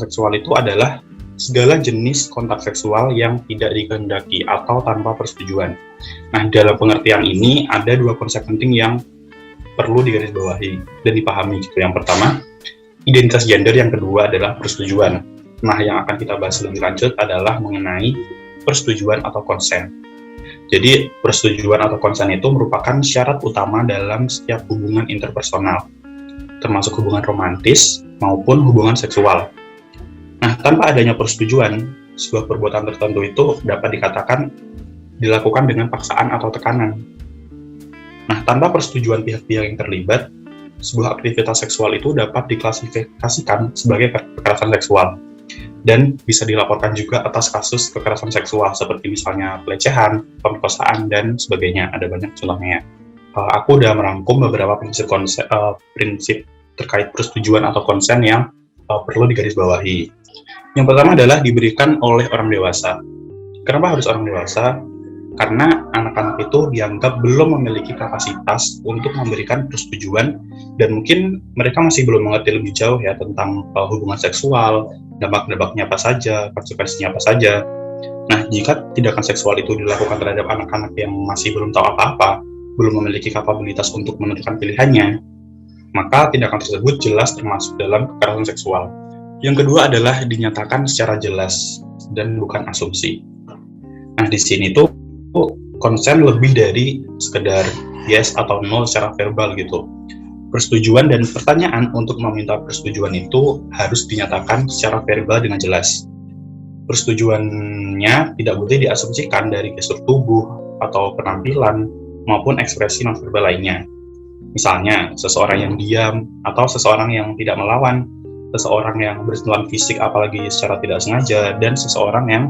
seksual itu adalah segala jenis kontak seksual yang tidak dikehendaki atau tanpa persetujuan. Nah, dalam pengertian ini ada dua konsep penting yang perlu digarisbawahi dan dipahami gitu. Yang pertama, identitas gender, yang kedua adalah persetujuan. Nah, yang akan kita bahas lebih lanjut adalah mengenai persetujuan atau konsen. Jadi, persetujuan atau konsen itu merupakan syarat utama dalam setiap hubungan interpersonal, termasuk hubungan romantis maupun hubungan seksual. Nah, tanpa adanya persetujuan, sebuah perbuatan tertentu itu dapat dikatakan dilakukan dengan paksaan atau tekanan. Nah, tanpa persetujuan pihak-pihak yang terlibat, sebuah aktivitas seksual itu dapat diklasifikasikan sebagai kekerasan seksual dan bisa dilaporkan juga atas kasus kekerasan seksual seperti misalnya pelecehan, pemerkosaan, dan sebagainya. Ada banyak contohnya. Aku udah merangkum beberapa prinsip terkait persetujuan atau konsen yang perlu digarisbawahi. Yang pertama adalah diberikan oleh orang dewasa. Kenapa harus orang dewasa? Karena anak-anak itu dianggap belum memiliki kapasitas untuk memberikan persetujuan dan mungkin mereka masih belum mengerti lebih jauh ya tentang hubungan seksual, dampak-dampaknya apa saja, konsekuensinya apa saja. Nah, jika tindakan seksual itu dilakukan terhadap anak-anak yang masih belum tahu apa-apa, belum memiliki kapabilitas untuk menentukan pilihannya, maka tindakan tersebut jelas termasuk dalam kekerasan seksual. Yang kedua adalah dinyatakan secara jelas dan bukan asumsi. Nah, di sini tuh konsen lebih dari sekedar yes atau no secara verbal gitu. Persetujuan dan pertanyaan untuk meminta persetujuan itu harus dinyatakan secara verbal dengan jelas. Persetujuannya tidak boleh diasumsikan dari gestur tubuh atau penampilan maupun ekspresi nonverbal lainnya. Misalnya, seseorang yang diam atau seseorang yang tidak melawan, seseorang yang bersentuhan fisik apalagi secara tidak sengaja, dan seseorang yang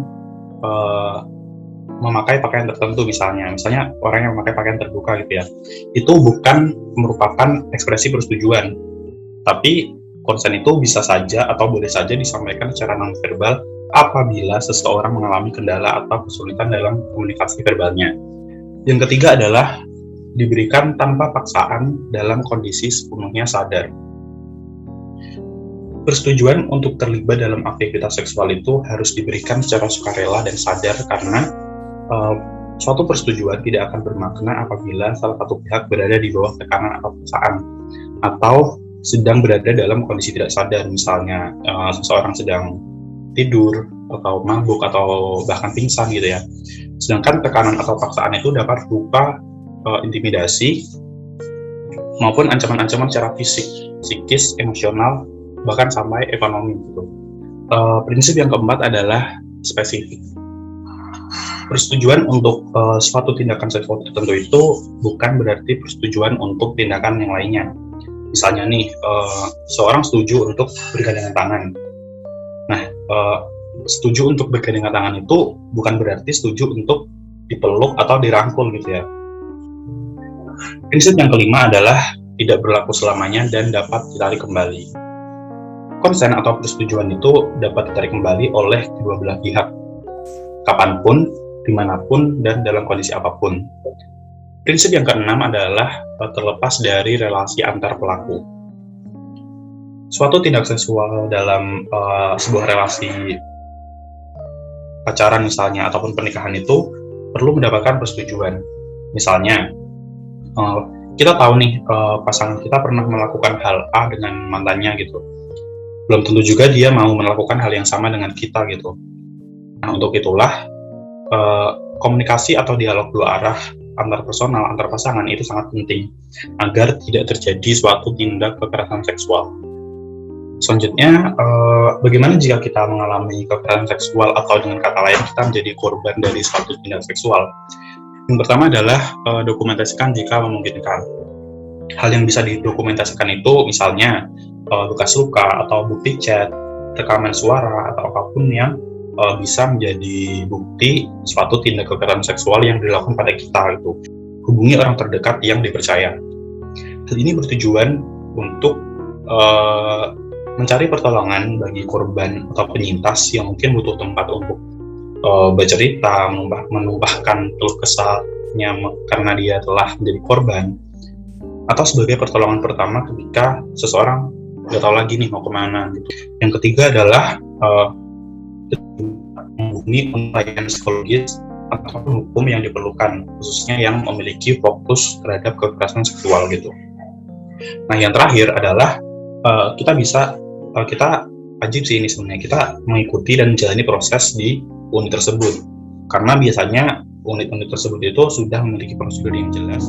memakai pakaian tertentu misalnya orang yang memakai pakaian terbuka gitu ya, itu bukan merupakan ekspresi persetujuan, tapi konsen itu bisa saja atau boleh saja disampaikan secara nonverbal apabila seseorang mengalami kendala atau kesulitan dalam komunikasi verbalnya. Yang ketiga adalah diberikan tanpa paksaan dalam kondisi sepenuhnya sadar. Persetujuan untuk terlibat dalam aktivitas seksual itu harus diberikan secara sukarela dan sadar karena suatu persetujuan tidak akan bermakna apabila salah satu pihak berada di bawah tekanan atau paksaan atau sedang berada dalam kondisi tidak sadar, misalnya seseorang sedang tidur atau mabuk atau bahkan pingsan gitu ya. Sedangkan tekanan atau paksaan itu dapat berupa intimidasi maupun ancaman-ancaman secara fisik, psikis, emosional, bahkan sampai ekonomi gitu. Prinsip yang keempat adalah spesifik. Persetujuan untuk suatu tindakan seksual tertentu itu bukan berarti persetujuan untuk tindakan yang lainnya. Misalnya nih, seorang setuju untuk bergandengan tangan. Nah, setuju untuk bergandengan tangan itu bukan berarti setuju untuk dipeluk atau dirangkul gitu ya. Prinsip yang kelima adalah tidak berlaku selamanya dan dapat ditarik kembali. Konsen atau persetujuan itu dapat ditarik kembali oleh kedua belah pihak, kapanpun, dimanapun, dan dalam kondisi apapun. Prinsip yang keenam adalah terlepas dari relasi antar pelaku. Suatu tindak seksual dalam sebuah relasi pacaran misalnya ataupun pernikahan itu perlu mendapatkan persetujuan. Misalnya, kita tahu nih pasangan kita pernah melakukan hal A dengan mantannya gitu. Belum tentu juga dia mau melakukan hal yang sama dengan kita gitu. Nah, untuk itulah komunikasi atau dialog dua arah antar personal, antar pasangan itu sangat penting agar tidak terjadi suatu tindak kekerasan seksual. Selanjutnya, bagaimana jika kita mengalami kekerasan seksual atau dengan kata lain kita menjadi korban dari suatu tindak seksual? Yang pertama adalah dokumentasikan jika memungkinkan. Hal yang bisa didokumentasikan itu misalnya bekas luka atau bukti chat, rekaman suara atau apapun yang bisa menjadi bukti suatu tindak kekerasan seksual yang dilakukan pada kita itu. Hubungi orang terdekat yang dipercaya. Hal ini bertujuan untuk mencari pertolongan bagi korban atau penyintas yang mungkin butuh tempat untuk bercerita, menumpahkan keluh kesahnya karena dia telah menjadi korban, atau sebagai pertolongan pertama ketika seseorang nggak tahu lagi nih mau kemana gitu. Yang ketiga adalah menghubungi pelayanan psikologis atau hukum yang diperlukan, khususnya yang memiliki fokus terhadap kekerasan seksual gitu. Nah, yang terakhir adalah kita wajib sih ini sebenarnya, kita mengikuti dan menjalani proses di unit tersebut, karena biasanya unit-unit tersebut itu sudah memiliki prosedur yang jelas.